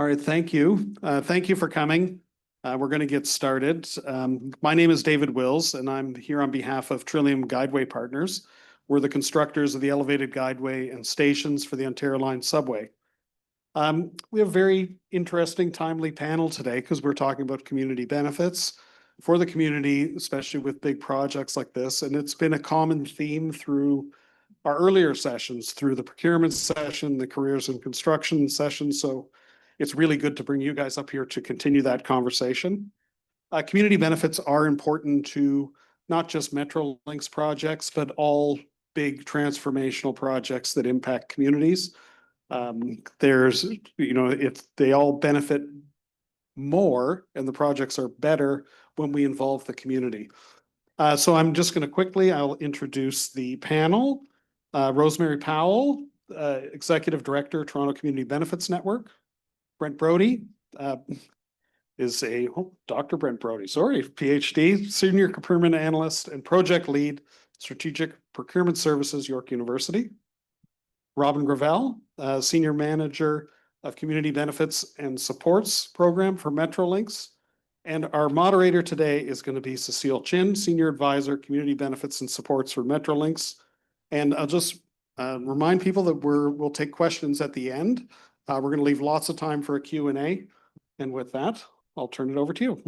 All right, thank you. Thank you for coming. We're going to get started. My name is David Wills, and I'm here on behalf of Trillium Guideway Partners. We're the constructors of the elevated guideway and stations for the Ontario Line subway. We have a very interesting, timely panel today because we're talking about community benefits for the community, especially with big projects like this. And it's been a common theme through our earlier sessions, through the procurement session, the careers in construction session. So it's really good to bring you guys up here to continue that conversation. Community benefits are important to not just Metrolinx projects, but all big transformational projects that impact communities. If they all benefit more and the projects are better when we involve the community. So I'm just going to I'll introduce the panel. Rosemarie Powell, Executive Director, Toronto Community Benefits Network. Brent Brodie is Dr. Brent Brodie, PhD, Senior Procurement Analyst and Project Lead, Strategic Procurement Services, York University. Robyn Gravelle, Senior Manager of Community Benefits and Supports Program for Metrolinx. And our moderator today is going to be Cecille Chin, Senior Advisor, Community Benefits and Supports for Metrolinx. And I'll just remind people that we'll take questions at the end. We're going to leave lots of time for a Q&A. And with that, I'll turn it over to you.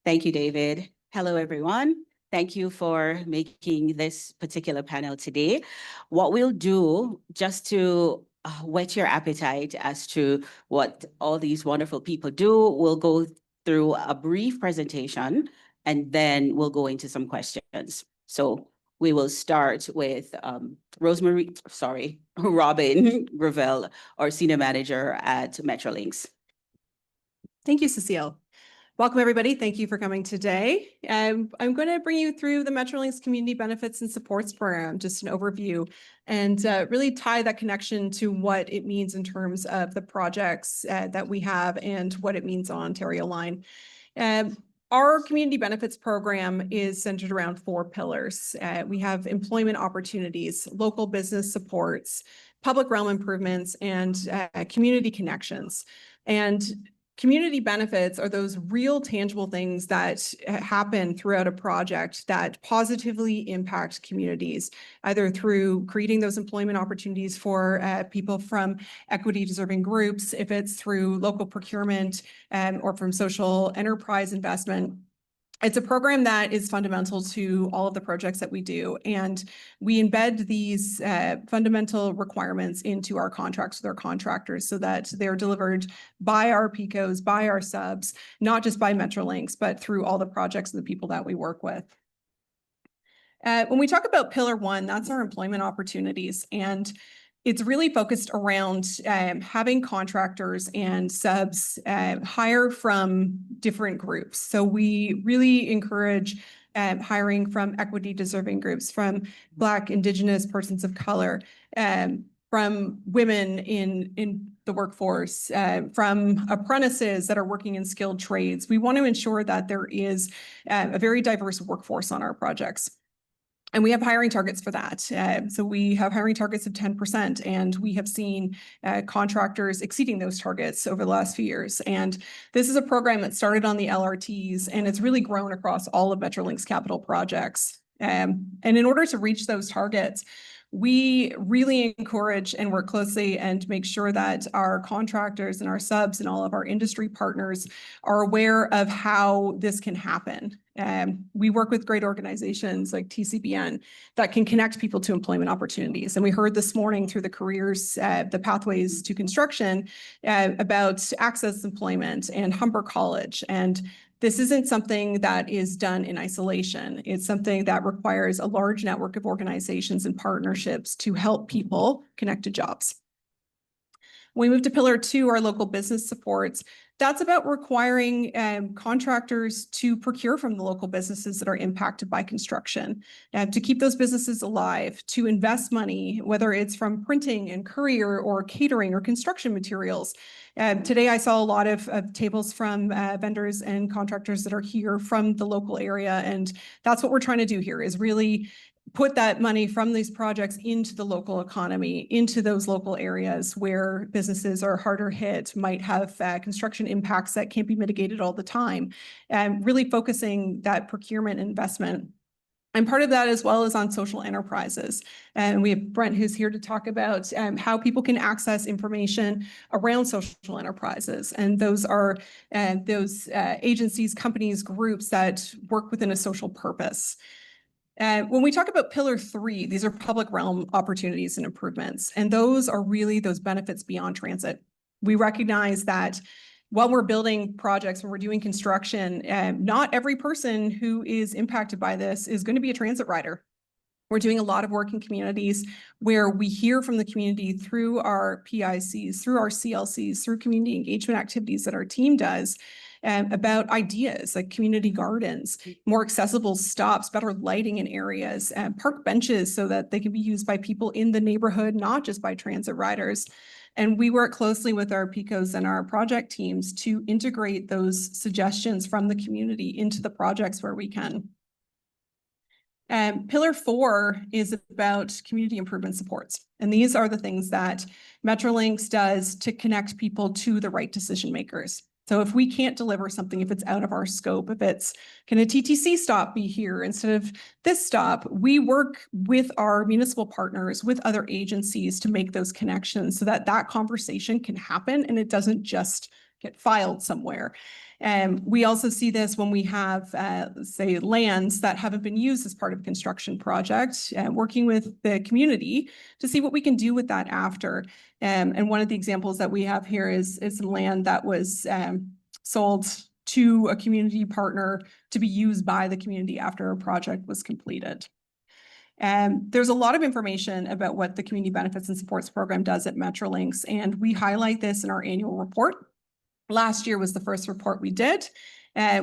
Thank you, David. Hello, everyone. Thank you for making this particular panel today. What we'll do, just to whet your appetite as to what all these wonderful people do, we'll go through a brief presentation, and then we'll go into some questions. So we will start with Robyn Gravelle, our Senior Manager at Metrolinx. Thank you, Cecile. Welcome, everybody. Thank you for coming today. I'm going to bring you through the Metrolinx Community Benefits and Supports Program, just an overview, and really tie that connection to what it means in terms of the projects that we have and what it means on Ontario Line. Our community benefits program is centered around 4 pillars. We have employment opportunities, local business supports, public realm improvements, and community connections. And community benefits are those real tangible things that happen throughout a project that positively impact communities, either through creating those employment opportunities for people from equity deserving groups, if it's through local procurement or from social enterprise investment. It's a program that is fundamental to all of the projects that we do, and we embed these fundamental requirements into our contracts with our contractors so that they're delivered by our PICOs, by our subs, not just by Metrolinx, but through all the projects and the people that we work with. When we talk about Pillar 1, that's our employment opportunities, and it's really focused around having contractors and subs hire from different groups. So we really encourage hiring from equity deserving groups, from Black, Indigenous, persons of color, from women in the workforce, from apprentices that are working in skilled trades. We want to ensure that there is a very diverse workforce on our projects. And we have hiring targets for that. So we have hiring targets of 10%, and we have seen contractors exceeding those targets over the last few years. And this is a program that started on the LRTs, and it's really grown across all of Metrolinx capital projects. And in order to reach those targets, we really encourage and work closely and make sure that our contractors and our subs and all of our industry partners are aware of how this can happen. We work with great organizations like TCBN that can connect people to employment opportunities. And we heard this morning through the careers, the pathways to construction, about access employment and Humber College. And this isn't something that is done in isolation. It's something that requires a large network of organizations and partnerships to help people connect to jobs. When we move to Pillar 2, our local business supports, that's about requiring contractors to procure from the local businesses that are impacted by construction, to keep those businesses alive, to invest money, whether it's from printing and courier or catering or construction materials. Today, I saw a lot of tables from vendors and contractors that are here from the local area, and that's what we're trying to do here, is really put that money from these projects into the local economy, into those local areas where businesses are harder hit, might have construction impacts that can't be mitigated all the time, and really focusing that procurement investment. And part of that as well is on social enterprises. And we have Brent who's here to talk about how people can access information around social enterprises. And those are those agencies, companies, groups that work within a social purpose. When we talk about pillar 3, these are public realm opportunities and improvements. And those are really those benefits beyond transit. We recognize that while we're building projects, when we're doing construction, not every person who is impacted by this is going to be a transit rider. We're doing a lot of work in communities where we hear from the community through our PICs, through our CLCs, through community engagement activities that our team does, about ideas like community gardens, more accessible stops, better lighting in areas, park benches so that they can be used by people in the neighborhood, not just by transit riders. And we work closely with our PICOs and our project teams to integrate those suggestions from the community into the projects where we can. Pillar 4 is about community improvement supports. And these are the things that Metrolinx does to connect people to the right decision makers. So if we can't deliver something, if it's out of our scope, if it's, can a TTC stop be here instead of this stop, we work with our municipal partners, with other agencies to make those connections so that that conversation can happen and it doesn't just get filed somewhere. And we also see this when we have, say, lands that haven't been used as part of a construction project, working with the community to see what we can do with that after. And one of the examples that we have here is some land that was sold to a community partner to be used by the community after a project was completed. There's a lot of information about what the Community Benefits and Supports Program does at Metrolinx, and we highlight this in our annual report. Last year was the first report we did.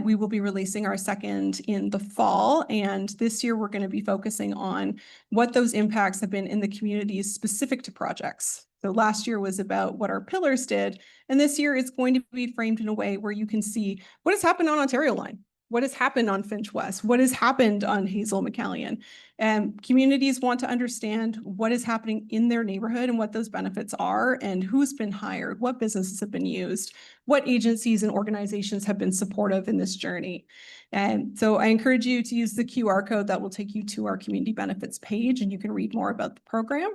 We will be releasing our second in the fall. And this year, we're going to be focusing on what those impacts have been in the communities specific to projects. So last year was about what our pillars did. And this year, it's going to be framed in a way where you can see what has happened on Ontario Line. What has happened on Finch West? What has happened on Hazel McCallion? And communities want to understand what is happening in their neighborhood and what those benefits are and who's been hired, what businesses have been used, what agencies and organizations have been supportive in this journey. And so I encourage you to use the QR code that will take you to our community benefits page and you can read more about the program.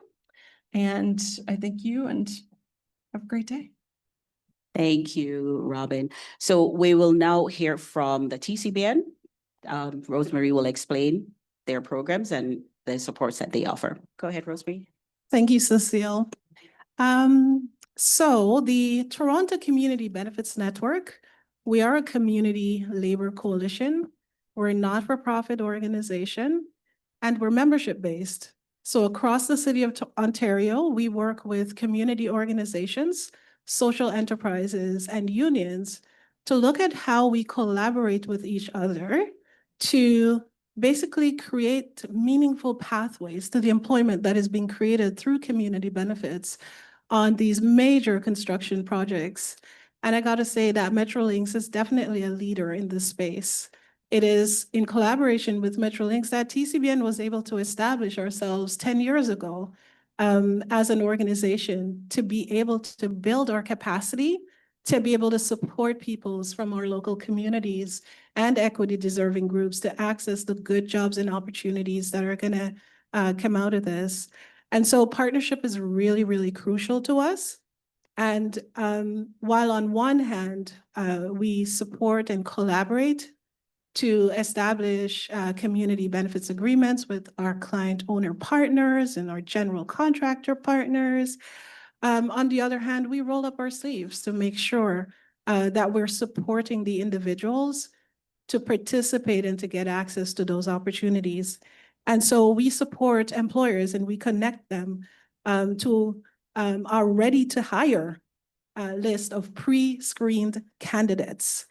And I thank you and have a great day. Thank you, Robyn. So we will now hear from the TCBN. Rosemarie will explain their programs and the supports that they offer. Go ahead, Rosemarie. Thank you, Cecille. So the Toronto Community Benefits Network, we are a community labor coalition. We're a not-for-profit organization, and we're membership-based. So across the city of Ontario, we work with community organizations, social enterprises, and unions to look at how we collaborate with each other to basically create meaningful pathways to the employment that is being created through community benefits on these major construction projects. And I gotta say that Metrolinx is definitely a leader in this space. It is in collaboration with Metrolinx that TCBN was able to establish ourselves 10 years ago as an organization to be able to build our capacity, to be able to support peoples from our local communities and equity deserving groups to access the good jobs and opportunities that are gonna come out of this. And so partnership is really, really crucial to us. And while on one hand, we support and collaborate to establish community benefits agreements with our client owner partners and our general contractor partners. On the other hand, we roll up our sleeves to make sure that we're supporting the individuals to participate and to get access to those opportunities. And so we support employers and we connect them to our ready to hire list of pre-screened candidates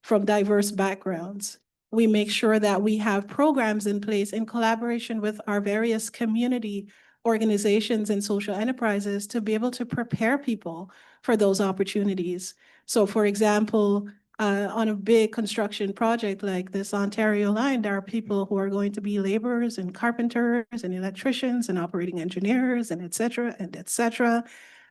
from diverse backgrounds. We make sure that we have programs in place in collaboration with our various community organizations and social enterprises to be able to prepare people for those opportunities. So for example, on a big construction project like this Ontario line, there are people who are going to be laborers and carpenters and electricians and operating engineers and et cetera, and et cetera.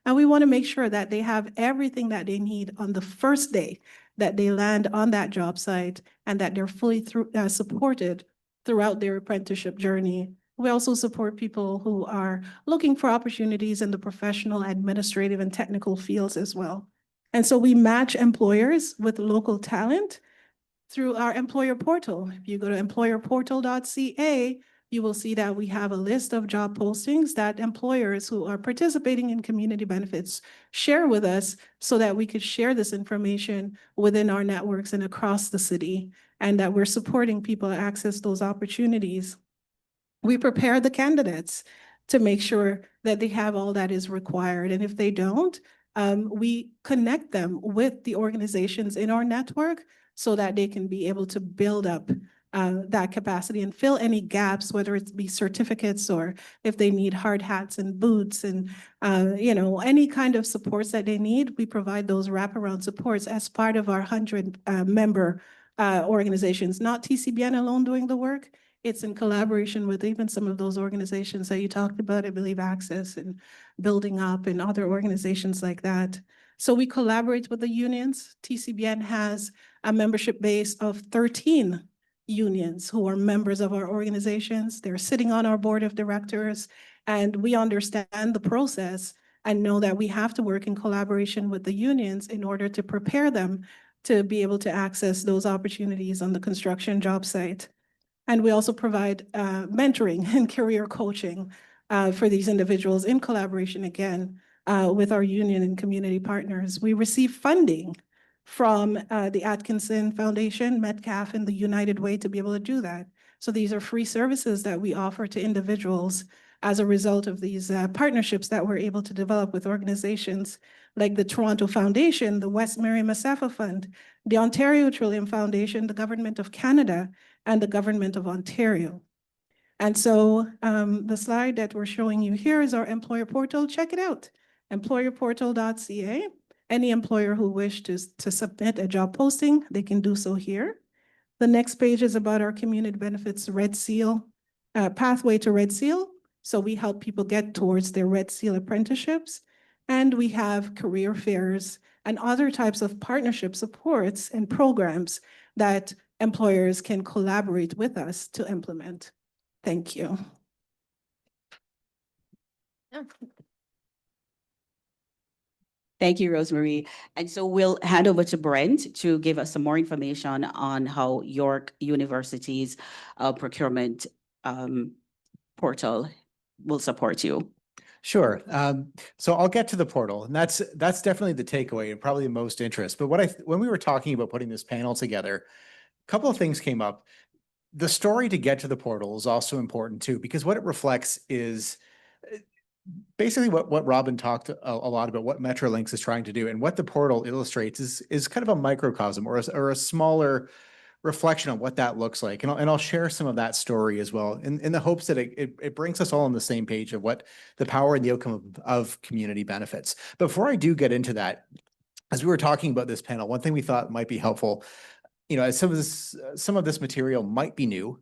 And we want to make sure that they have everything that they need on the first day that they land on that job site, and that they're fully supported throughout their apprenticeship journey. We also support people who are looking for opportunities in the professional, administrative, and technical fields as well. And so we match employers with local talent through our employer portal. If you go to employerportal.ca, you will see that we have a list of job postings that employers who are participating in community benefits share with us, so that we could share this information within our networks and across the city, and that we're supporting people to access those opportunities. We prepare the candidates to make sure that they have all that is required. And if they don't, we connect them with the organizations in our network so that they can be able to build up that capacity and fill any gaps, whether it be certificates or if they need hard hats and boots and, any kind of supports that they need. We provide those wraparound supports as part of our 100 member organizations, not TCBN alone doing the work. It's in collaboration with even some of those organizations that you talked about, I believe Access and Building Up and other organizations like that. So we collaborate with the unions. TCBN has a membership base of 13 unions who are members of our organizations. They're sitting on our board of directors, and we understand the process and know that we have to work in collaboration with the unions in order to prepare them to be able to access those opportunities on the construction job site. And we also provide mentoring and career coaching for these individuals in collaboration, again, with our union and community partners. We receive funding from the Atkinson Foundation, Metcalf, and the United Way to be able to do that. So these are free services that we offer to individuals as a result of these partnerships that we're able to develop with organizations like the Toronto Foundation, the West Mary Masafa Fund, the Ontario Trillium Foundation, the Government of Canada, and the Government of Ontario. And so the slide that we're showing you here is our employer portal. Check it out, employerportal.ca. Any employer who wishes to submit a job posting, they can do so here. The next page is about our community benefits Red Seal, pathway to Red Seal. So we help people get towards their Red Seal apprenticeships. And we have career fairs and other types of partnership supports and programs that employers can collaborate with us to implement. Thank you. Thank you, Rosemarie. And so we'll hand over to Brent to give us some more information on how York University's procurement portal will support you. Sure. So I'll get to the portal, and that's definitely the takeaway and probably the most interest. But when we were talking about putting this panel together, a couple of things came up. The story to get to the portal is also important too, because what it reflects is basically what Robyn talked a lot about, what Metrolinx is trying to do, and what the portal illustrates is kind of a microcosm or a smaller reflection on what that looks like. And I'll share some of that story as well in the hopes that it brings us all on the same page of what the power and the outcome of community benefits. Before I do get into that, as we were talking about this panel, one thing we thought might be helpful, as some of this material might be new,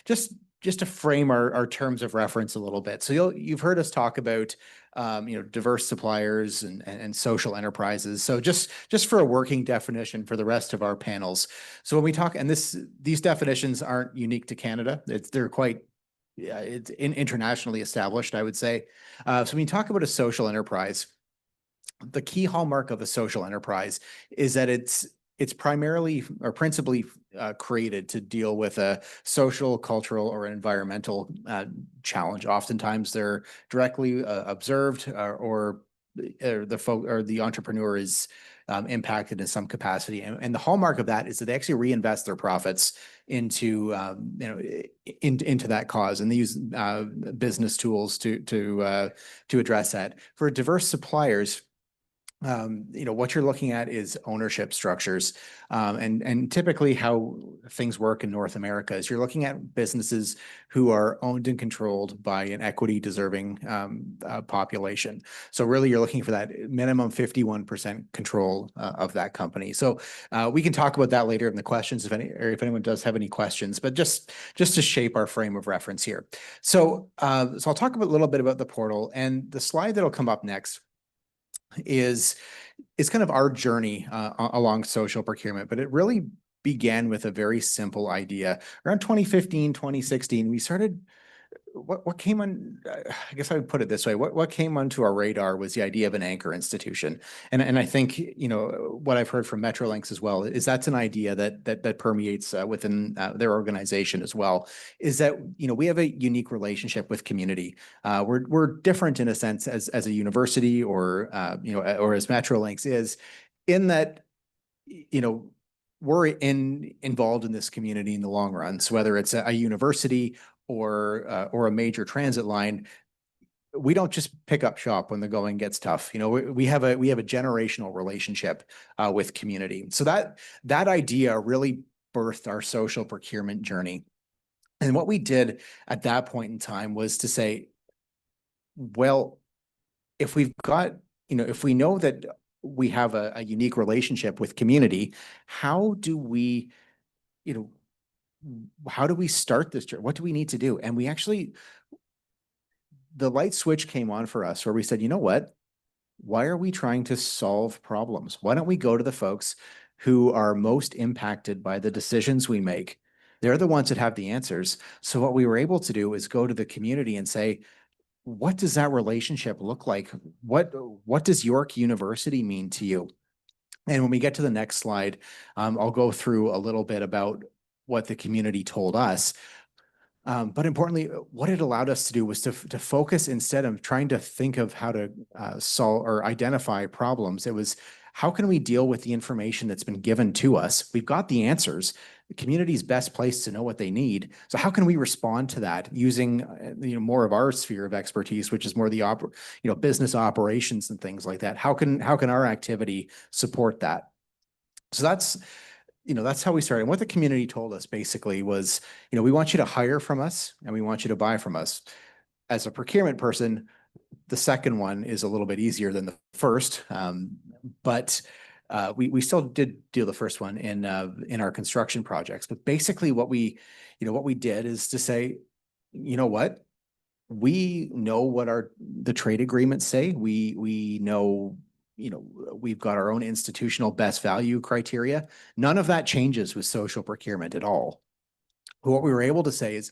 just to frame our terms of reference a little bit. So you've heard us talk about diverse suppliers and social enterprises. So just for a working definition for the rest of our panels. So when we talk, and these definitions aren't unique to Canada, they're quite it's internationally established, I would say. So when you talk about a social enterprise, the key hallmark of a social enterprise is that it's primarily or principally created to deal with a social, cultural, or environmental challenge. Oftentimes they're directly observed or the entrepreneur is impacted in some capacity. And the hallmark of that is that they actually reinvest their profits into that cause, and they use business tools to address that. For diverse suppliers, what you're looking at is ownership structures. And typically how things work in North America is you're looking at businesses who are owned and controlled by an equity deserving population. So really you're looking for that minimum 51% control of that company. So we can talk about that later in the questions if anyone does have any questions, but just to shape our frame of reference here. So I'll talk a little bit about the portal, and the slide that'll come up next is kind of our journey along social procurement, but it really began with a very simple idea. Around 2015, 2016, we started, what came on, I guess I would put it this way, what came onto our radar was the idea of an anchor institution. And I think, what I've heard from Metrolinx as well is that's an idea that permeates within their organization as well, is that, we have a unique relationship with community. We're different in a sense as a university or as Metrolinx is, in that, we're involved in this community in the long run. So whether it's a university or a major transit line, we don't just pick up shop when the going gets tough. We have a generational relationship with community. So that idea really birthed our social procurement journey. And what we did at that point in time was to say, well, if we've got, if we know that we have a unique relationship with community, how do we, how do we start this journey? What do we need to do? And we actually, the light switch came on for us where we said, you know what? Why are we trying to solve problems? Why don't we go to the folks who are most impacted by the decisions we make? They're the ones that have the answers. So what we were able to do is go to the community and say, what does that relationship look like? What does York University mean to you? And when we get to the next slide, I'll go through a little bit about what the community told us. But importantly, what it allowed us to do was to focus, instead of trying to think of how to solve or identify problems. It was, how can we deal with the information that's been given to us? We've got the answers. The community's best place to know what they need. So how can we respond to that using more of our sphere of expertise, which is more the business operations and things like that? How can our activity support that? So that's how we started. And what the community told us basically was, we want you to hire from us and we want you to buy from us. As a procurement person, the second one is a little bit easier than the first, but we still did do the first one in our construction projects. But basically what we did is to say, you know what? We know what the trade agreements say. We know, we've got our own institutional best value criteria. None of that changes with social procurement at all. But what we were able to say is,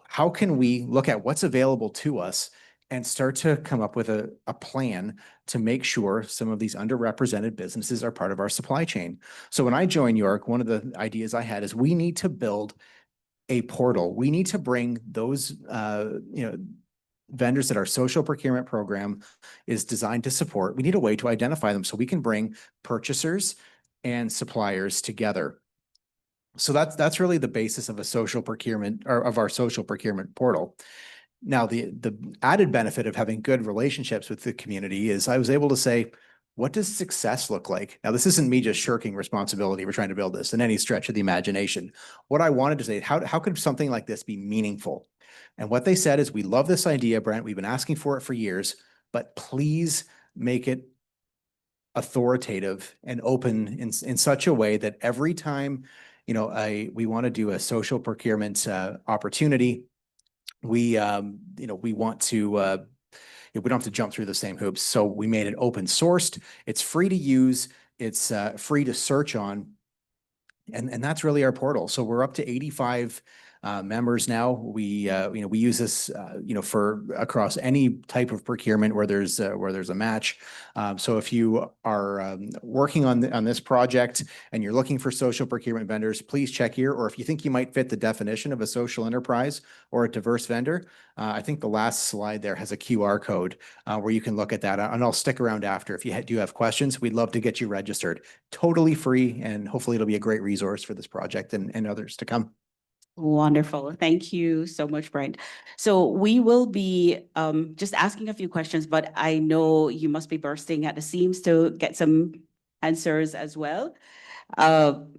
how can we look at what's available to us and start to come up with a plan to make sure some of these underrepresented businesses are part of our supply chain. So when I joined York, one of the ideas I had is we need to build a portal. We need to bring those, vendors that our social procurement program is designed to support. We need a way to identify them so we can bring purchasers and suppliers together. So that's really the basis of a social procurement, or of our social procurement portal. Now, the added benefit of having good relationships with the community is I was able to say, what does success look like? Now, this isn't me just shirking responsibility. We're trying to build this in any stretch of the imagination. What I wanted to say, how could something like this be meaningful? And what they said is, we love this idea, Brent. We've been asking for it for years, but please make it authoritative and open in such a way that every time, we want to do a social procurement opportunity, we want to, we don't have to jump through the same hoops. So we made it open sourced. It's free to use. It's free to search on. And that's really our portal. So we're up to 85 members now. We use this for across any type of procurement where there's a match. So if you are working on this project and you're looking for social procurement vendors, please check here. Or if you think you might fit the definition of a social enterprise or a diverse vendor, I think the last slide there has a QR code where you can look at that. And I'll stick around after if you do have questions. We'd love to get you registered. Totally free, and hopefully it'll be a great resource for this project and others to come. Wonderful. Thank you so much, Brent. So we will be just asking a few questions, but I know you must be bursting at the seams to get some answers as well. I'll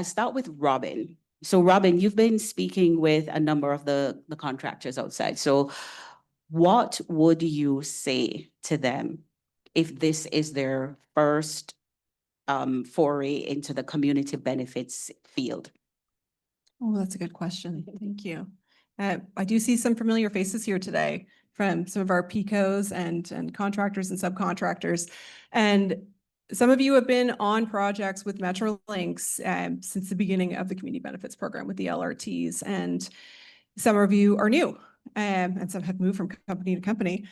start with Robyn. So Robyn, you've been speaking with a number of the contractors outside. So what would you say to them if this is their first foray into the community benefits field? Oh, that's a good question. Thank you. I do see some familiar faces here today from some of our PICOs and contractors and subcontractors. And some of you have been on projects with Metrolinx since the beginning of the community benefits program with the LRTs. And some of you are new and some have moved from company to company.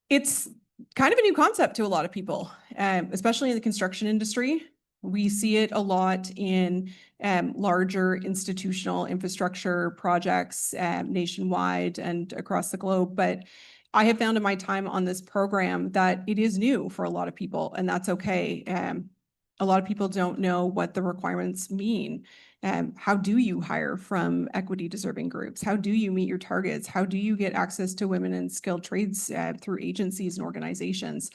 It's kind of a new concept to a lot of people, especially in the construction industry. We see it a lot in larger institutional infrastructure projects nationwide and across the globe. But I have found in my time on this program that it is new for a lot of people, and that's okay. A lot of people don't know what the requirements mean. How do you hire from equity deserving groups? How do you meet your targets? How do you get access to women in skilled trades through agencies and organizations?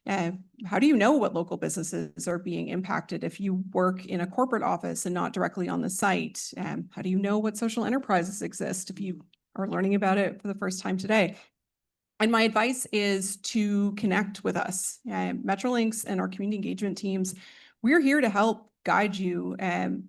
How do you know what local businesses are being impacted if you work in a corporate office and not directly on the site? How do you know what social enterprises exist if you are learning about it for the first time today? And my advice is to connect with us. Metrolinx and our community engagement teams, we're here to help guide you,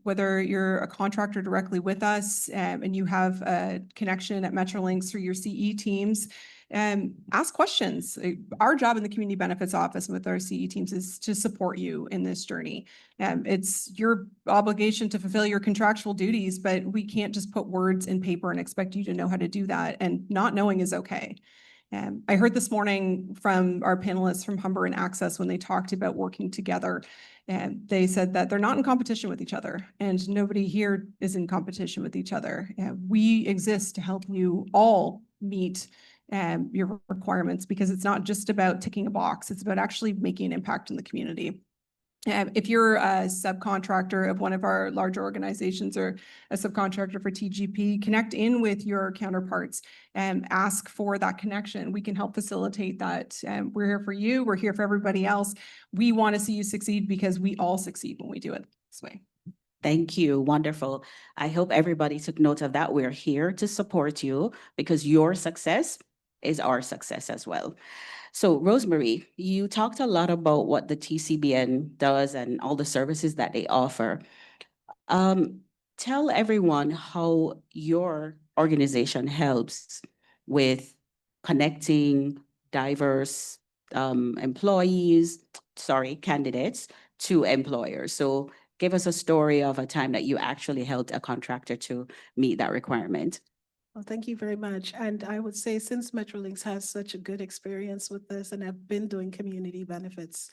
whether you're a contractor directly with us and you have a connection at Metrolinx through your CE teams. Ask questions. Our job in the community benefits office and with our CE teams is to support you in this journey. It's your obligation to fulfill your contractual duties, but we can't just put words in paper and expect you to know how to do that. And not knowing is okay. I heard this morning from our panelists from Humber and Access when they talked about working together. And they said that they're not in competition with each other, and nobody here is in competition with each other. We exist to help you all meet your requirements, because it's not just about ticking a box, it's about actually making an impact in the community. If you're a subcontractor of one of our larger organizations or a subcontractor for TGP, connect in with your counterparts and ask for that connection. We can help facilitate that. We're here for you. We're here for everybody else. We want to see you succeed because we all succeed when we do it this way. Thank you. Wonderful. I hope everybody took note of that. We're here to support you because your success is our success as well. So Rosemarie, you talked a lot about what the TCBN does and all the services that they offer. Tell everyone how your organization helps with connecting diverse candidates to employers. So give us a story of a time that you actually helped a contractor to meet that requirement. Well, thank you very much. And I would say since Metrolinx has such a good experience with this, and I've been doing community benefits,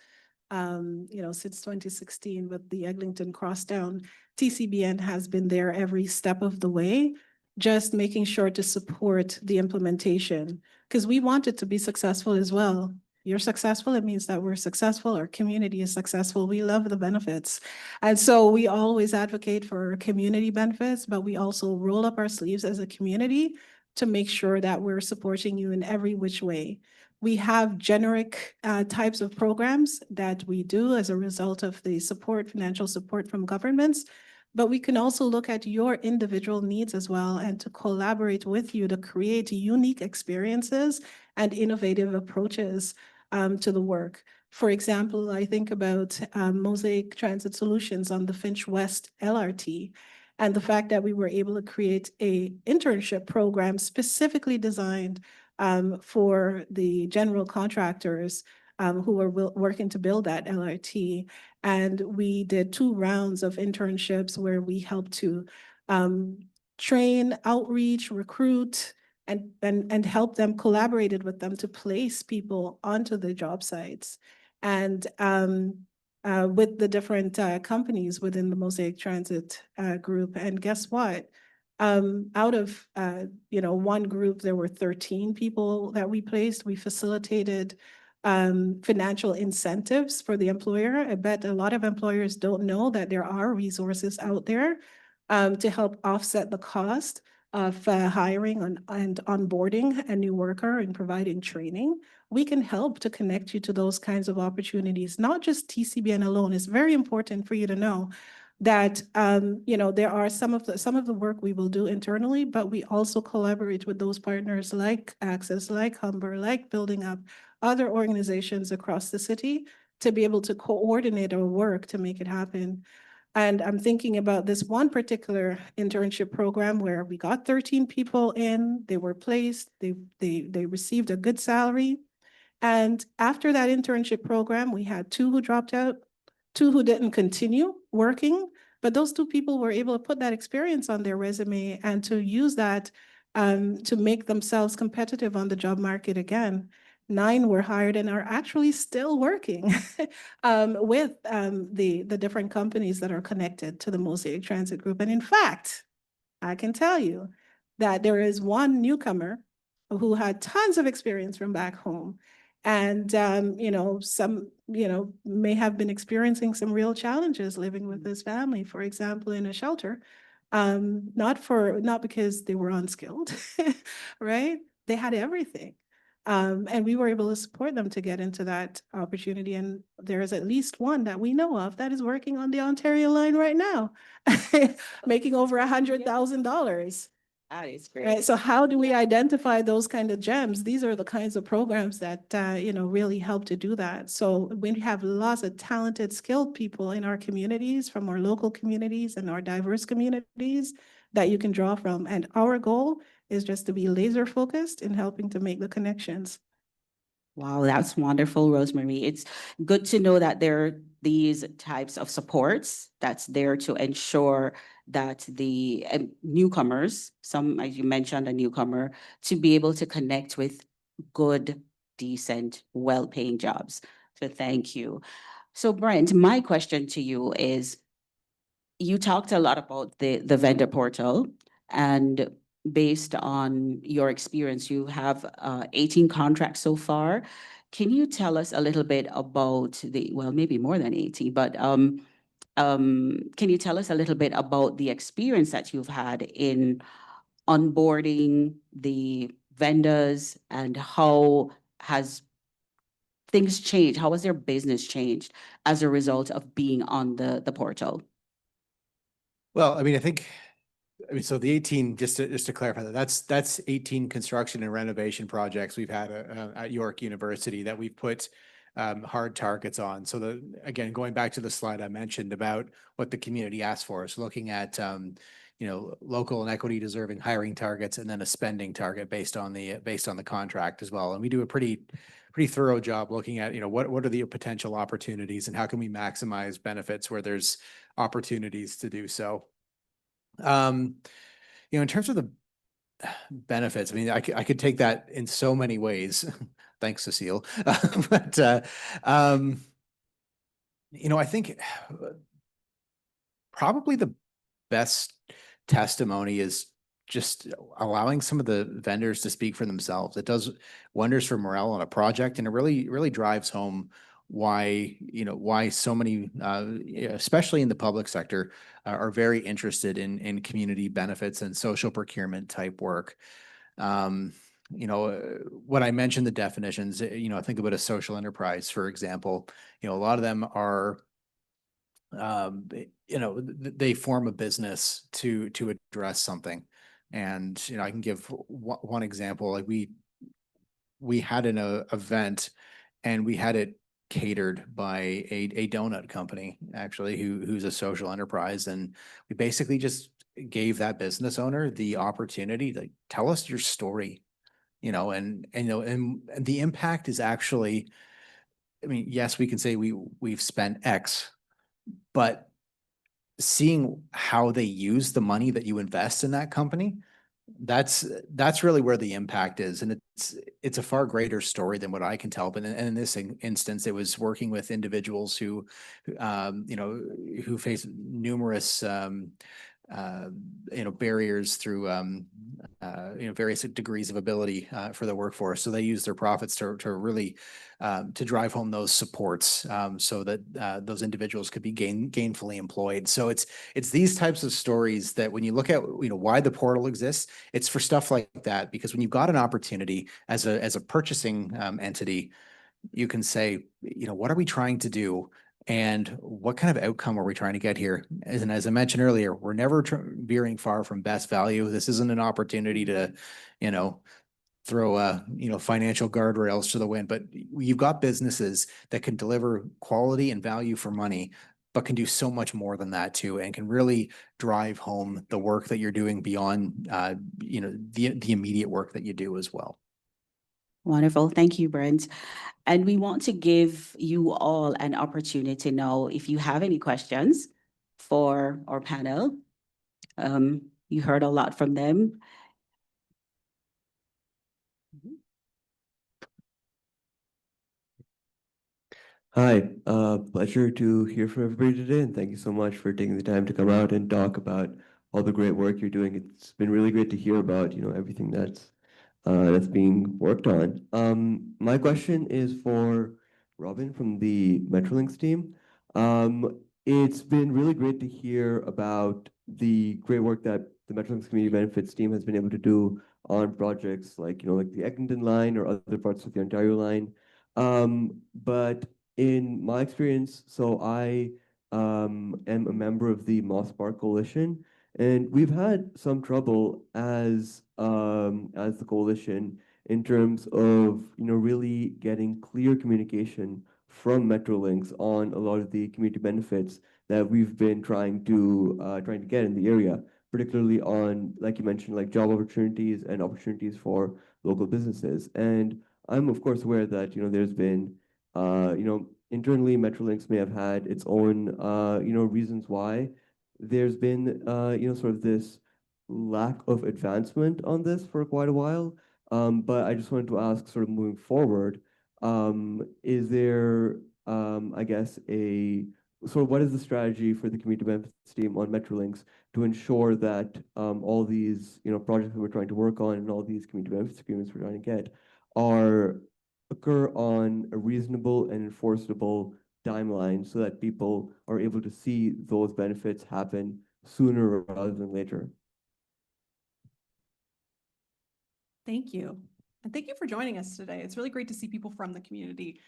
since 2016 with the Eglinton Crosstown, TCBN has been there every step of the way, just making sure to support the implementation, because we want it to be successful as well. You're successful, it means that we're successful, our community is successful, we love the benefits. And so we always advocate for community benefits, but we also roll up our sleeves as a community to make sure that we're supporting you in every which way. We have generic types of programs that we do as a result of the support, financial support from governments, but we can also look at your individual needs as well and to collaborate with you to create unique experiences and innovative approaches to the work. For example, I think about Mosaic Transit Solutions on the Finch West LRT, and the fact that we were able to create an internship program specifically designed for the general contractors who were working to build that LRT. And we did 2 rounds of internships where we helped to train, outreach, recruit, and help them, collaborated with them to place people onto the job sites. And with the different companies within the Mosaic Transit group. And guess what? Out of, 1 group, there were 13 people that we placed. We facilitated financial incentives for the employer. I bet a lot of employers don't know that there are resources out there to help offset the cost of hiring and onboarding a new worker and providing training. We can help to connect you to those kinds of opportunities, not just TCBN alone. It's very important for you to know that there are some of the work we will do internally, but we also collaborate with those partners like Access, like Humber, like Building Up, other organizations across the city to be able to coordinate our work to make it happen. And I'm thinking about this one particular internship program where we got 13 people in, they were placed, they received a good salary. And after that internship program, we had 2 who dropped out, 2 who didn't continue working, but those 2 people were able to put that experience on their resume and to use that to make themselves competitive on the job market again. 9 were hired and are actually still working with the different companies that are connected to the Mosaic Transit Group. And in fact, I can tell you that there is one newcomer who had tons of experience from back home. And, some, may have been experiencing some real challenges living with his family, for example, in a shelter. Not because they were unskilled, right? They had everything. And we were able to support them to get into that opportunity. And there is at least one that we know of that is working on the Ontario line right now, making over $100,000. That is great. Right. So how do we identify those kind of gems? These are the kinds of programs that, really help to do that. So we have lots of talented, skilled people in our communities, from our local communities and our diverse communities that you can draw from. And our goal is just to be laser focused in helping to make the connections. Wow, that's wonderful, Rosemarie. It's good to know that there are these types of supports that's there to ensure that the newcomers, some, as you mentioned, a newcomer, to be able to connect with good, decent, well-paying jobs. So thank you. So Brent, my question to you is, you talked a lot about the vendor portal, and based on your experience, you have 18 contracts so far. Can you tell us a little bit about well, maybe more than 18, but can you tell us a little bit about the experience that you've had in onboarding the vendors, and how has things changed? How has their business changed as a result of being on the portal? Well, so the 18, just to clarify that's 18 construction and renovation projects we've had at York University that we've put hard targets on. So again, going back to the slide I mentioned about what the community asked for, is looking at local and equity deserving hiring targets, and then a spending target based on the contract as well. And we do a pretty thorough job looking at what are the potential opportunities and how can we maximize benefits where there's opportunities to do so. In terms of the benefits, I could take that in so many ways. Thanks, Cecille. But I think probably the best testimony is just allowing some of the vendors to speak for themselves. It does wonders for morale on a project, and it really drives home why so many, especially in the public sector, are very interested in community benefits and social procurement type work. When I mentioned the definitions, think about a social enterprise, for example. A lot of them are, they form a business to address something. And, I can give one example. Like we had an event, and we had it catered by a donut company, actually, who's a social enterprise. And we basically just gave that business owner the opportunity to tell us your story, and the impact is actually, yes, we can say we've spent X, but seeing how they use the money that you invest in that company, that's really where the impact is. And it's a far greater story than what I can tell. But in this instance, it was working with individuals who face numerous barriers through various degrees of ability for the workforce. So they use their profits to really to drive home those supports so that those individuals could be gainfully employed. So it's these types of stories that when you look at why the portal exists, it's for stuff like that. Because when you've got an opportunity as a purchasing entity, you can say, what are we trying to do? And what kind of outcome are we trying to get here? And as I mentioned earlier, we're never veering far from best value. This isn't an opportunity to, throw financial guardrails to the wind, but you've got businesses that can deliver quality and value for money, but can do so much more than that too, and can really drive home the work that you're doing beyond, the immediate work that you do as well. Wonderful. Thank you, Brent. And we want to give you all an opportunity now, if you have any questions for our panel. You heard a lot from them. Hi, pleasure to hear from everybody today, and thank you so much for taking the time to come out and talk about all the great work you're doing. It's been really great to hear about, everything that's being worked on. My question is for Robyn from the Metrolinx team. It's been really great to hear about the great work that the Metrolinx Community Benefits team has been able to do on projects like, like the Eglinton line or other parts of the Ontario line. But in my experience, so I am a member of the Moss Park Coalition, and we've had some trouble as the coalition in terms of really getting clear communication from Metrolinx on a lot of the community benefits that we've been trying to get in the area, particularly on, like you mentioned, like job opportunities and opportunities for local businesses. And I'm of course aware that there's been internally Metrolinx may have had its own reasons why there's been sort of this lack of advancement on this for quite a while. But I just wanted to ask, sort of moving forward, is there I guess what is the strategy for the community benefits team on Metrolinx to ensure that all these projects that we're trying to work on and all these community benefits agreements we're trying to get occur on a reasonable and enforceable timeline so that people are able to see those benefits happen sooner rather than later? Thank you. And thank you for joining us today. It's really great to see people from the community.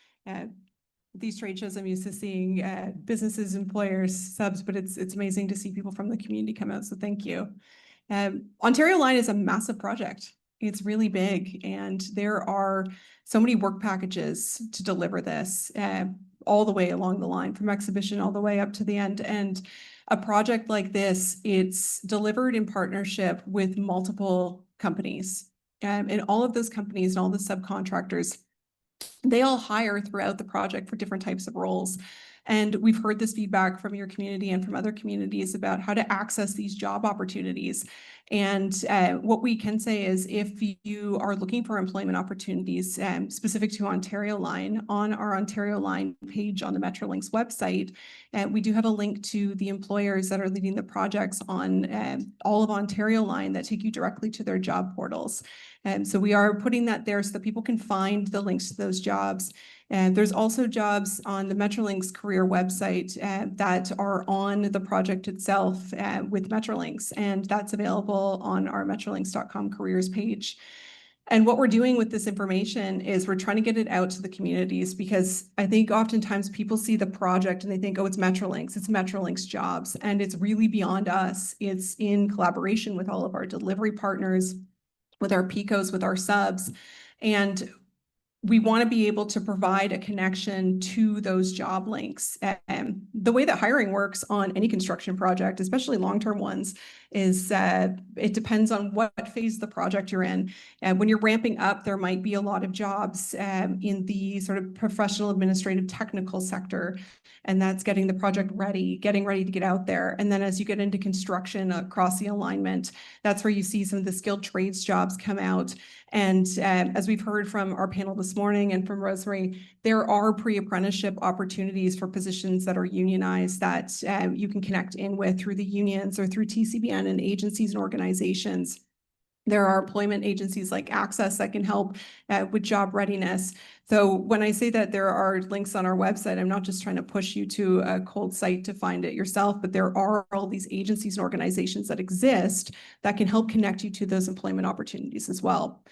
These trade shows, I'm used to seeing businesses, employers, subs, but it's amazing to see people from the community come out. So thank you. Ontario Line is a massive project. It's really big, and there are so many work packages to deliver this all the way along the line, from exhibition all the way up to the end. And a project like this, it's delivered in partnership with multiple companies. And all of those companies and all the subcontractors, they all hire throughout the project for different types of roles. And we've heard this feedback from your community and from other communities about how to access these job opportunities. And what we can say is, if you are looking for employment opportunities specific to Ontario Line, on our Ontario Line page on the Metrolinx website, we do have a link to the employers that are leading the projects on all of Ontario Line that take you directly to their job portals. So we are putting that there so that people can find the links to those jobs. And there's also jobs on the Metrolinx career website that are on the project itself with Metrolinx, and that's available on our metrolinx.com careers page. And what we're doing with this information is we're trying to get it out to the communities, because I think oftentimes people see the project and they think, oh, it's Metrolinx jobs, and it's really beyond us. It's in collaboration with all of our delivery partners, with our PICOs, with our subs, and we want to be able to provide a connection to those job links. The way that hiring works on any construction project, especially long-term ones, is it depends on what phase of the project you're in. When you're ramping up, there might be a lot of jobs in the sort of professional, administrative, technical sector, and that's getting the project ready, getting ready to get out there. And then as you get into construction across the alignment, that's where you see some of the skilled trades jobs come out. And as we've heard from our panel this this morning and from Rosemarie, there are pre-apprenticeship opportunities for positions that are unionized that you can connect in with through the unions or through TCBN and agencies and organizations. There are employment agencies like Access that can help with job readiness. So when I say that there are links on our website, I'm not just trying to push you to a cold site to find it yourself, but there are all these agencies and organizations that exist that can help connect you to those employment opportunities as well.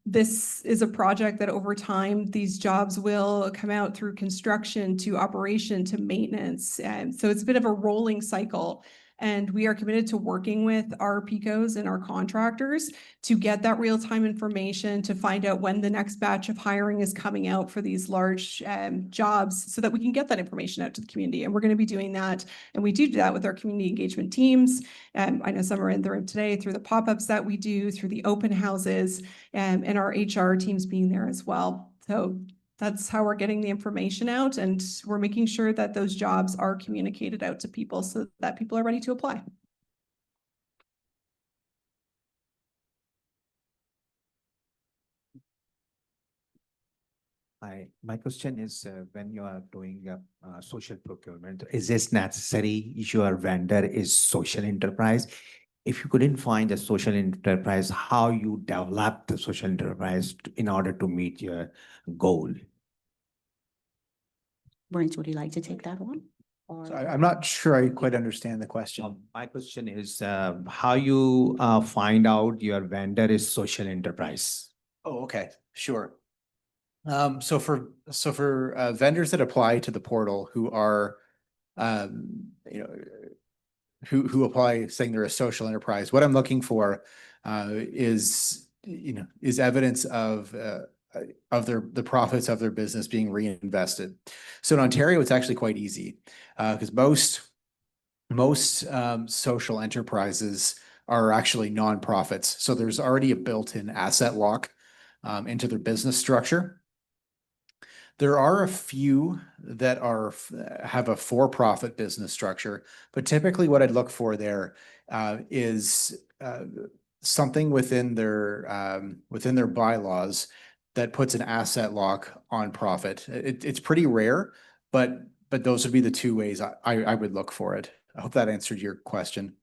This is a project that over time, these jobs will come out through construction to operation to maintenance. And so it's a bit of a rolling cycle. And we are committed to working with our PICOs and our contractors to get that real-time information to find out when the next batch of hiring is coming out for these large jobs so that we can get that information out to the community. And we're going to be doing that. And we do that with our community engagement teams. I know some are in the room today through the pop-ups that we do, through the open houses, and our HR teams being there as well. So that's how we're getting the information out, and we're making sure that those jobs are communicated out to people so that people are ready to apply. My question is, when you are doing social procurement, is this necessary your vendor is social enterprise? If you couldn't find a social enterprise, how you develop the social enterprise in order to meet your goal? Brent, would you like to take that one? So I'm not sure I quite understand the question. My question is, how you find out your vendor is social enterprise? Oh, okay, sure. So for vendors that apply to the portal who are, you know, who apply saying they're a social enterprise, what I'm looking for is evidence of the profits of their business being reinvested. So in Ontario, it's actually quite easy because most social enterprises are actually nonprofits. So there's already a built-in asset lock into their business structure. There are a few that have a for-profit business structure, but typically what I'd look for there is something within their bylaws that puts an asset lock on profit. It's pretty rare, but those would be the two ways I would look for it. I hope that answered your question.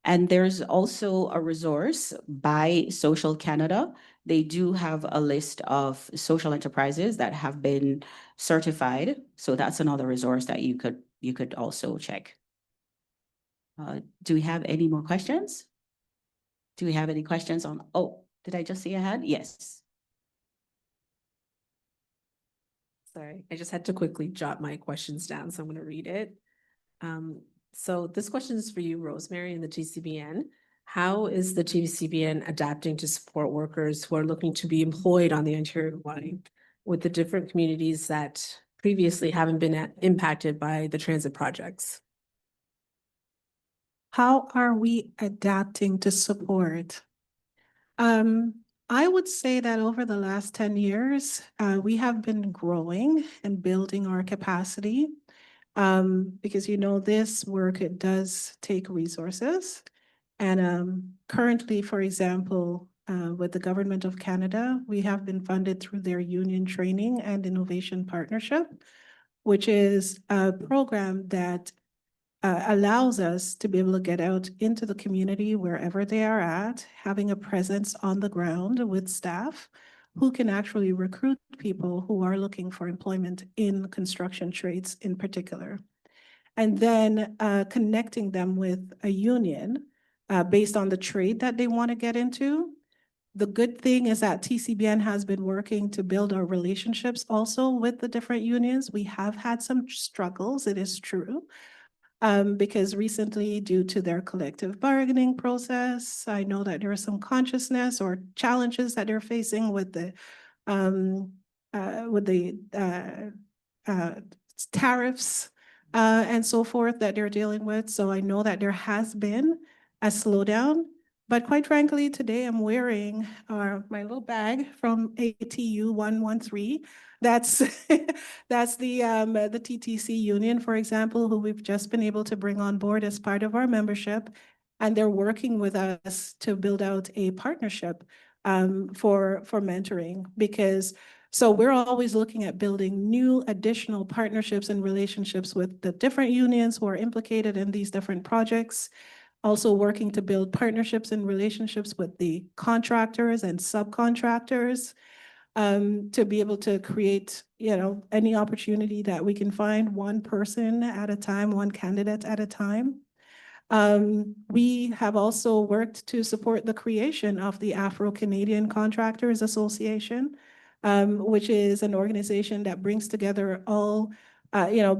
And there's also a resource by Social Canada. They do have a list of social enterprises that have been certified. So that's another resource that you could also check. Do we have any more questions? Do we have any questions on, oh, did I just see a hand? Yes. Sorry, I just had to quickly jot my questions down, so I'm going to read it. So this question is for you, Rosemarie, and the TCBN. How is the TCBN adapting to support workers who are looking to be employed on the Ontario line with the different communities that previously haven't been impacted by the transit projects? How are we adapting to support? I would say that over the last 10 years, we have been growing and building our capacity. Because this work, it does take resources. And currently, for example, with the Government of Canada, we have been funded through their Union Training and Innovation Partnership, which is a program that allows us to be able to get out into the community wherever they are at, having a presence on the ground with staff who can actually recruit people who are looking for employment in construction trades in particular. And then connecting them with a union based on the trade that they want to get into. The good thing is that TCBN has been working to build our relationships also with the different unions. We have had some struggles, it is true, because recently, due to their collective bargaining process, I know that there is some consciousness or challenges that they're facing with the tariffs and so forth that they're dealing with. So I know that there has been a slowdown. But quite frankly, today I'm wearing my little bag from ATU 113. That's that's the TTC union, for example, who we've just been able to bring on board as part of our membership. And they're working with us to build out a partnership for mentoring, because so we're always looking at building new additional partnerships and relationships with the different unions who are implicated in these different projects. Also working to build partnerships and relationships with the contractors and subcontractors, to be able to create, any opportunity that we can find, one person at a time, one candidate at a time. We have also worked to support the creation of the Afro-Canadian Contractors Association, which is an organization that brings together all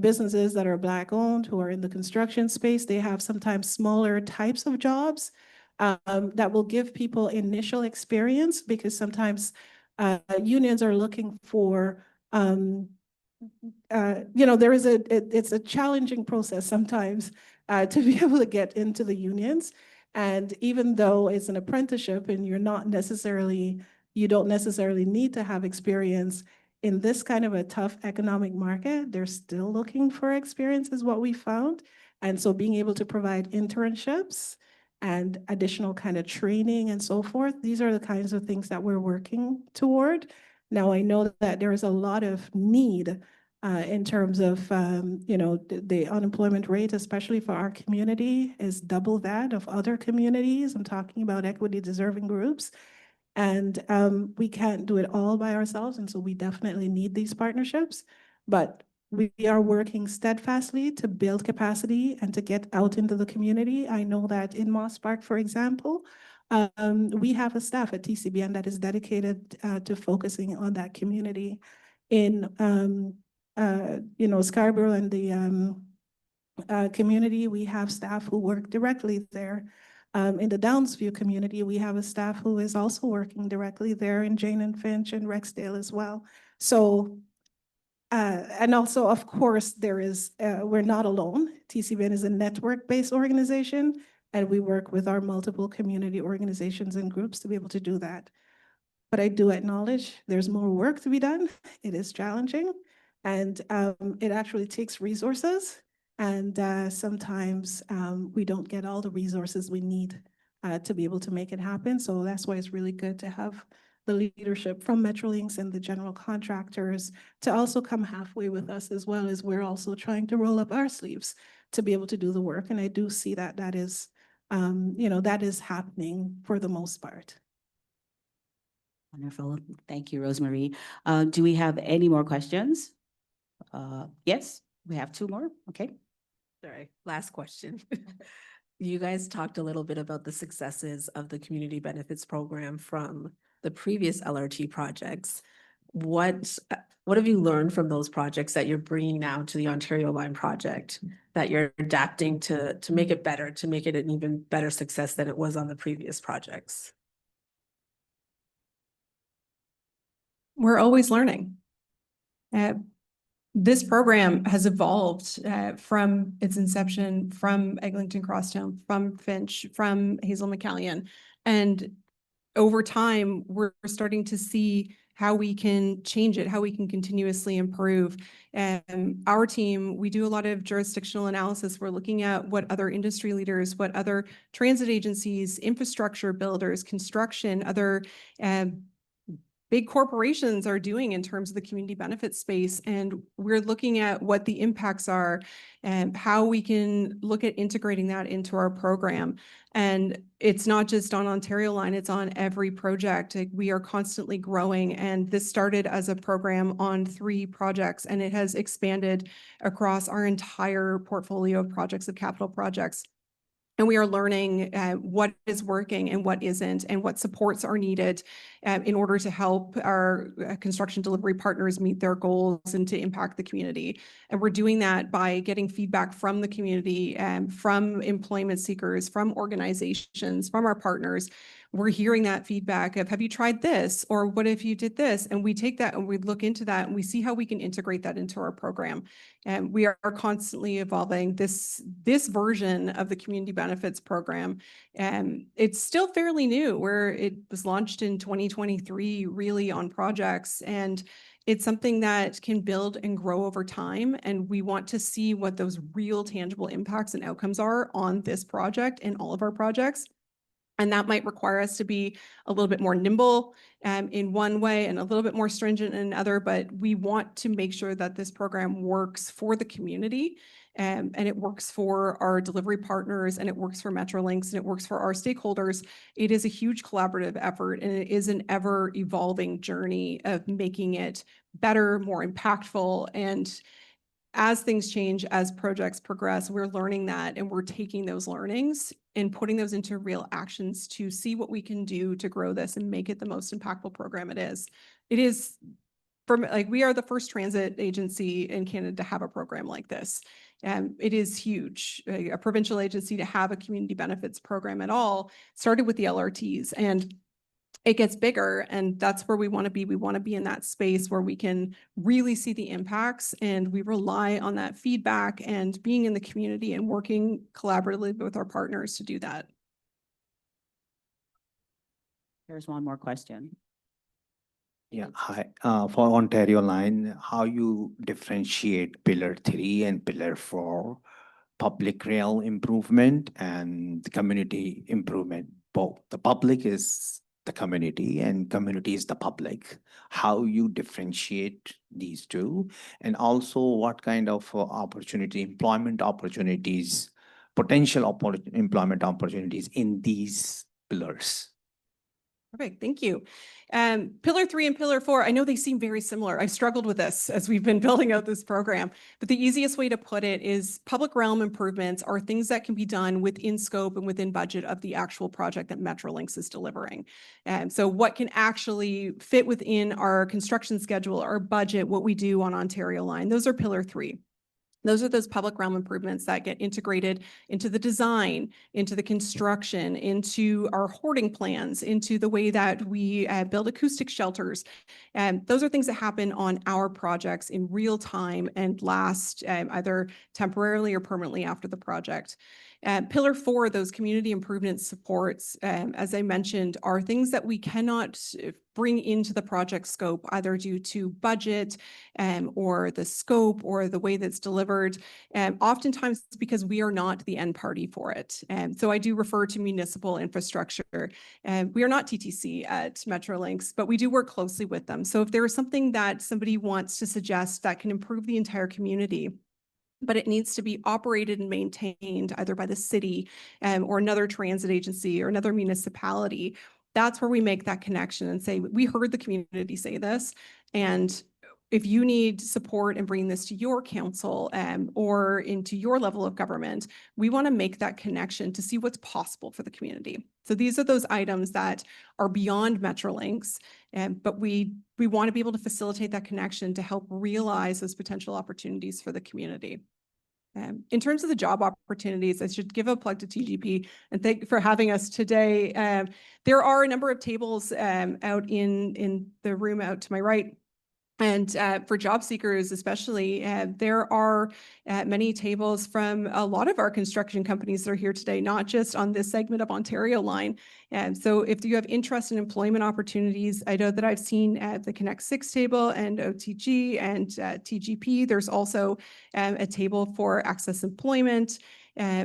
businesses that are Black owned, who are in the construction space. They have sometimes smaller types of jobs that will give people initial experience, because sometimes unions are looking for, it's a challenging process sometimes to be able to get into the unions. And even though it's an apprenticeship and you don't necessarily need to have experience in this kind of a tough economic market, they're still looking for experience, is what we found. And so being able to provide internships and additional kind of training and so forth, these are the kinds of things that we're working toward. Now, I know that there is a lot of need in terms of, the unemployment rate, especially for our community, is double that of other communities. I'm talking about equity deserving groups. And we can't do it all by ourselves. And so we definitely need these partnerships. But we are working steadfastly to build capacity and to get out into the community. I know that in Moss Park, for example, we have a staff at TCBN that is dedicated to focusing on that community. In Scarborough and the community, we have staff who work directly there. In the Downsview community, we have a staff who is also working directly there, in Jane and Finch and Rexdale as well. So, and also, of course, we're not alone. TCBN is a network-based organization, and we work with our multiple community organizations and groups to be able to do that. But I do acknowledge there's more work to be done. It is challenging, and it actually takes resources. And sometimes we don't get all the resources we need to be able to make it happen. So that's why it's really good to have the leadership from Metrolinx and the general contractors to also come halfway with us, as well as we're also trying to roll up our sleeves to be able to do the work. And I do see that is, that is happening for the most part. Wonderful. Thank you, Rosemarie. Do we have any more questions? Yes, we have two more. Okay. Sorry, last question. You guys talked a little bit about the successes of the community benefits program from the previous LRT projects. What have you learned from those projects that you're bringing now to the Ontario Line project, that you're adapting to make it better, to make it an even better success than it was on the previous projects? We're always learning. This program has evolved from its inception, from Eglinton Crosstown, from Finch, from Hazel McCallion. And over time, we're starting to see how we can change it, how we can continuously improve. Our team, we do a lot of jurisdictional analysis. We're looking at what other industry leaders, what other transit agencies, infrastructure builders, construction, other big corporations are doing in terms of the community benefit space. And we're looking at what the impacts are and how we can look at integrating that into our program. And it's not just on Ontario Line, it's on every project. We are constantly growing. And this started as a program on 3 projects, and it has expanded across our entire portfolio of projects, of capital projects. And we are learning what is working and what isn't, and what supports are needed in order to help our construction delivery partners meet their goals and to impact the community. And we're doing that by getting feedback from the community, from employment seekers, from organizations, from our partners. We're hearing that feedback of, have you tried this? Or what if you did this? And we take that and we look into that and we see how we can integrate that into our program. And we are constantly evolving this version of the community benefits program. And it's still fairly new, where it was launched in 2023, really on projects. And it's something that can build and grow over time. And we want to see what those real tangible impacts and outcomes are on this project and all of our projects. And that might require us to be a little bit more nimble in one way and a little bit more stringent in another, but we want to make sure that this program works for the community and it works for our delivery partners and it works for Metrolinx and it works for our stakeholders. It is a huge collaborative effort and it is an ever evolving journey of making it better, more impactful, and as things change, as projects progress, we're learning that and we're taking those learnings and putting those into real actions to see what we can do to grow this and make it the most impactful program it is. It is, we are the first transit agency in Canada to have a program like this. It is huge. A provincial agency to have a community benefits program at all started with the LRTs, and it gets bigger, and that's where we want to be. We want to be in that space where we can really see the impacts, and we rely on that feedback and being in the community and working collaboratively with our partners to do that. There's one more question. Yeah, hi. For Ontario Line, how you differentiate Pillar 3 and Pillar 4, public rail improvement and the community improvement? Both. The public is the community and community is the public. How you differentiate these two? And also what kind of employment opportunities, potential employment opportunities in these pillars? Perfect, thank you. Pillar 3 and Pillar 4, I know they seem very similar. I've struggled with this as we've been building out this program, but the easiest way to put it is public realm improvements are things that can be done within scope and within budget of the actual project that Metrolinx is delivering. And so what can actually fit within our construction schedule, our budget, what we do on Ontario Line, those are Pillar 3. Those are those public realm improvements that get integrated into the design, into the construction, into our hoarding plans, into the way that we build acoustic shelters. And those are things that happen on our projects in real time and last either temporarily or permanently after the project. Pillar 4, those community improvement supports, as I mentioned, are things that we cannot bring into the project scope, either due to budget or the scope or the way that's delivered. Oftentimes it's because we are not the end party for it. So I do refer to municipal infrastructure. We are not TTC at Metrolinx, but we do work closely with them. So if there is something that somebody wants to suggest that can improve the entire community, but it needs to be operated and maintained either by the city or another transit agency or another municipality, that's where we make that connection and say, we heard the community say this, and if you need support in bringing this to your council or into your level of government, we want to make that connection to see what's possible for the community. So these are those items that are beyond Metrolinx, but we want to be able to facilitate that connection to help realize those potential opportunities for the community. In terms of the job opportunities, I should give a plug to TGP and thank you for having us today. There are a number of tables out in the room out to my right. And for job seekers, especially, there are many tables from a lot of our construction companies that are here today, not just on this segment of Ontario Line. And so if you have interest in employment opportunities, I know that I've seen at the Connect 6 table and OTG and TGP, there's also a table for access employment.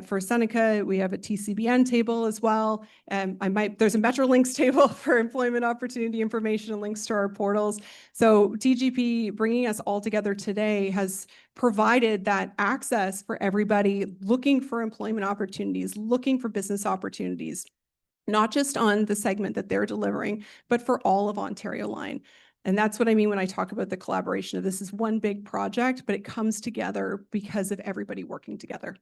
For Seneca, we have a TCBN table as well. There's a Metrolinx table for employment opportunity information and links to our portals. So TGP bringing us all together today has provided that access for everybody looking for employment opportunities, looking for business opportunities, not just on the segment that they're delivering, but for all of Ontario Line. And that's what I mean when I talk about the collaboration of this is one big project, but it comes together because of everybody working together.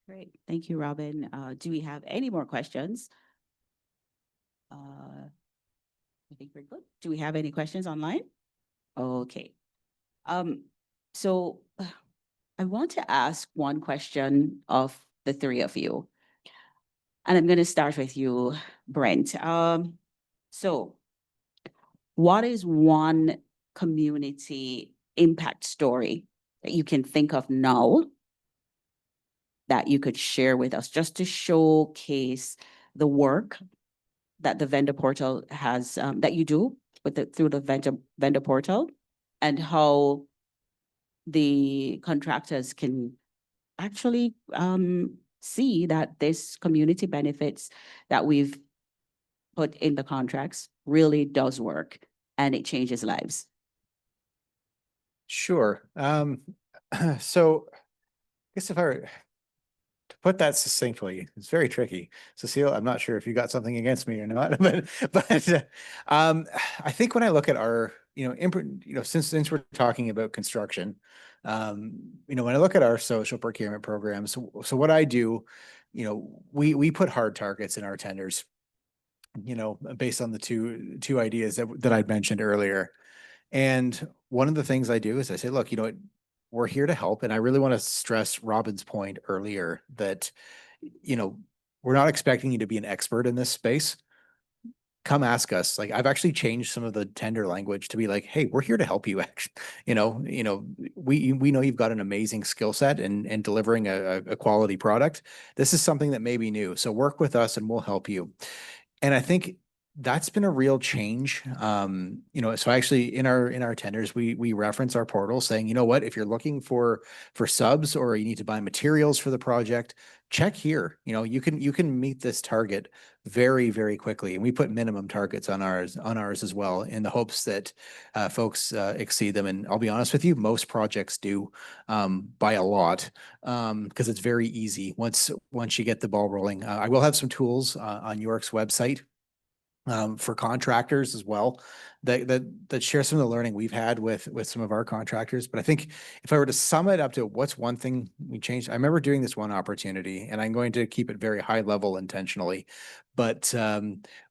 Great. Thank you, Robyn. Do we have any more questions? I think we're good. Do we have any questions online? Okay. So I want to ask one question of the three of you. And I'm going to start with you, Brent. So what is one community impact story that you can think of now that you could share with us just to showcase the work that the vendor portal has, that you do with through the vendor portal, and how the contractors can actually see that this community benefits that we've put in the contracts really does work and it changes lives? Sure. So I guess if I were to put that succinctly, it's very tricky. Cecile, I'm not sure if you got something against me or not, but I think when I look at our, since we're talking about construction, when I look at our social procurement programs, so what I do, we put hard targets in our tenders, based on the two ideas that I'd mentioned earlier. And one of the things I do is I say, look, we're here to help. And I really want to stress Robyn's point earlier that, we're not expecting you to be an expert in this space. Come ask us. Like, I've actually changed some of the tender language to be like, hey, we're here to help you. Actually, we know you've got an amazing skill set and delivering a quality product. This is something that may be new. So work with us and we'll help you. And I think that's been a real change. So actually in our tenders, we reference our portal saying, you know what, if you're looking for subs or you need to buy materials for the project, check here. You can meet this target very, very quickly. And we put minimum targets on ours as well in the hopes that folks exceed them. And I'll be honest with you, most projects do by a lot because it's very easy once you get the ball rolling. I will have some tools on York's website for contractors as well that share some of the learning we've had with some of our contractors. But I think if I were to sum it up to what's one thing we changed, I remember doing this one opportunity, and I'm going to keep it very high level intentionally, but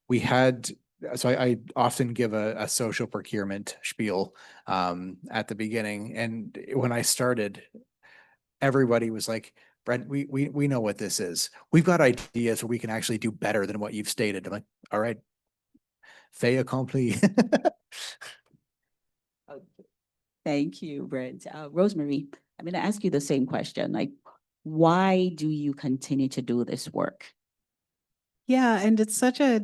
we had, so I often give a social procurement spiel at the beginning. And when I started, everybody was like, Brent, we know what this is. We've got ideas where we can actually do better than what you've stated. I'm like, all right, fait accompli. Thank you, Brent. Rosemarie, I'm going to ask you the same question. Like, why do you continue to do this work? Yeah, and it's such a,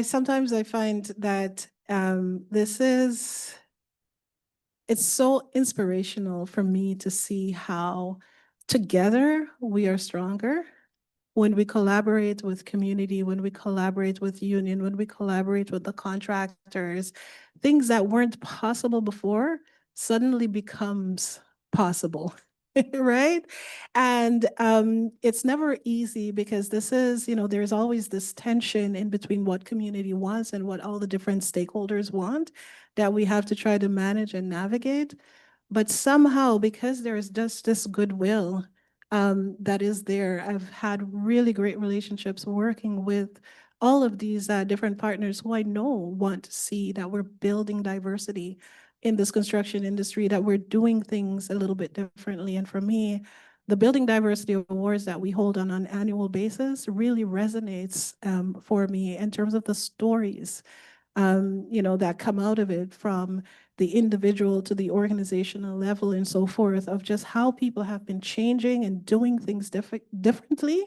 sometimes I find that it's so inspirational for me to see how together we are stronger when we collaborate with community, when we collaborate with union, when we collaborate with the contractors. Things that weren't possible before suddenly becomes possible. Right? And it's never easy because this is, there's always this tension in between what community wants and what all the different stakeholders want that we have to try to manage and navigate. But somehow, because there is just this goodwill that is there, I've had really great relationships working with all of these different partners who I know want to see that we're building diversity in this construction industry, that we're doing things a little bit differently. And for me, the Building Diversity Awards that we hold on an annual basis really resonates for me in terms of the stories, that come out of it, from the individual to the organizational level and so forth, of just how people have been changing and doing things differently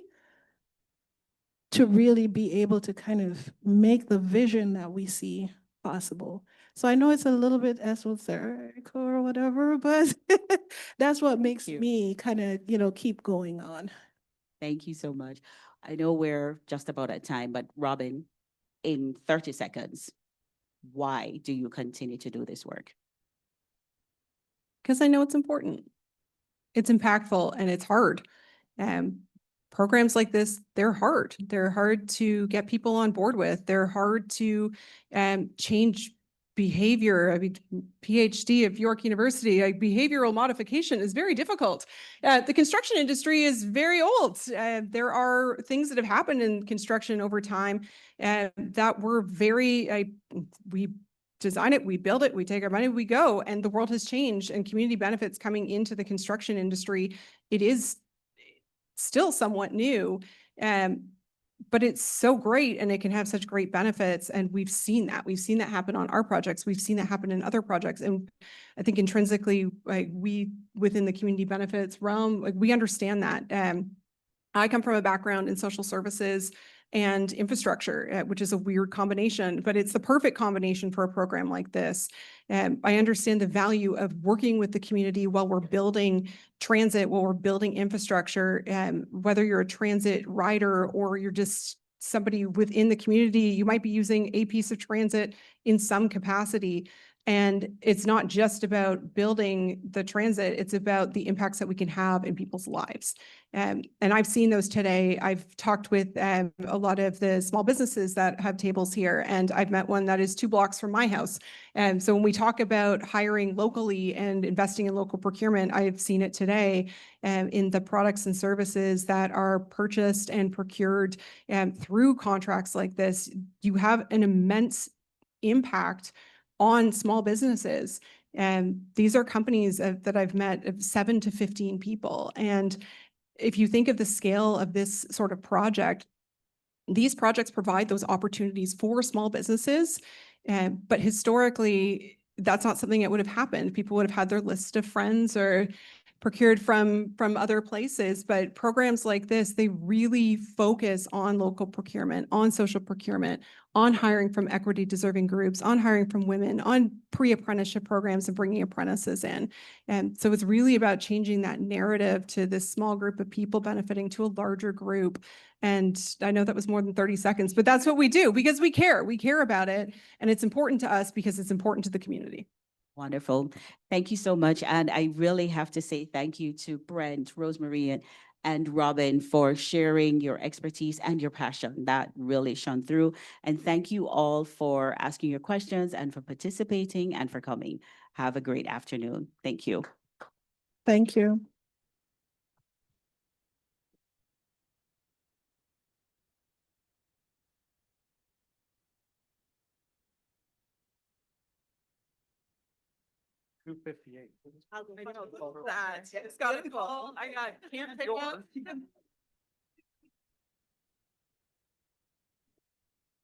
to really be able to kind of make the vision that we see possible. So I know it's a little bit esoteric or whatever, but that's what makes me kind of, keep going on. Thank you so much. I know we're just about at time, but Robyn, in 30 seconds, why do you continue to do this work? Because I know it's important. It's impactful and it's hard. Programs like this, they're hard. They're hard to get people on board with. They're hard to change behavior. I mean, PhD of York University, behavioral modification is very difficult. The construction industry is very old. There are things that have happened in construction over time that were we design it, we build it, we take our money, we go, and the world has changed, and community benefits coming into the construction industry, it is still somewhat new, but it's so great and it can have such great benefits. And we've seen that happen on our projects. We've seen that happen in other projects. And I think intrinsically, we within the community benefits realm, we understand that. I come from a background in social services. and infrastructure, which is a weird combination, but it's the perfect combination for a program like this. I understand the value of working with the community while we're building transit, while we're building infrastructure, whether you're a transit rider or you're just somebody within the community, you might be using a piece of transit in some capacity. And it's not just about building the transit, it's about the impacts that we can have in people's lives. And I've seen those today. I've talked with a lot of the small businesses that have tables here, and I've met one that is 2 blocks from my house. And so when we talk about hiring locally and investing in local procurement, I've seen it today in the products and services that are purchased and procured through contracts like this. You have an immense impact on small businesses. And these are companies that I've met of 7 to 15 people. And if you think of the scale of this sort of project, these projects provide those opportunities for small businesses. But historically, that's not something that would have happened. People would have had their list of friends or procured from other places, but programs like this, they really focus on local procurement, on social procurement, on hiring from equity deserving groups, on hiring from women, on pre-apprenticeship programs and bringing apprentices in. And so it's really about changing that narrative to this small group of people benefiting to a larger group. And I know that was more than 30 seconds, but that's what we do because we care. We care about it. And it's important to us because it's important to the community. Wonderful. Thank you so much. And I really have to say thank you to Brent, Rosemarie, and Robyn for sharing your expertise and your passion. That really shone through. And thank you all for asking your questions and for participating and for coming. Have a great afternoon. Thank you. Thank you. $258. It's got a call. I can't pick up.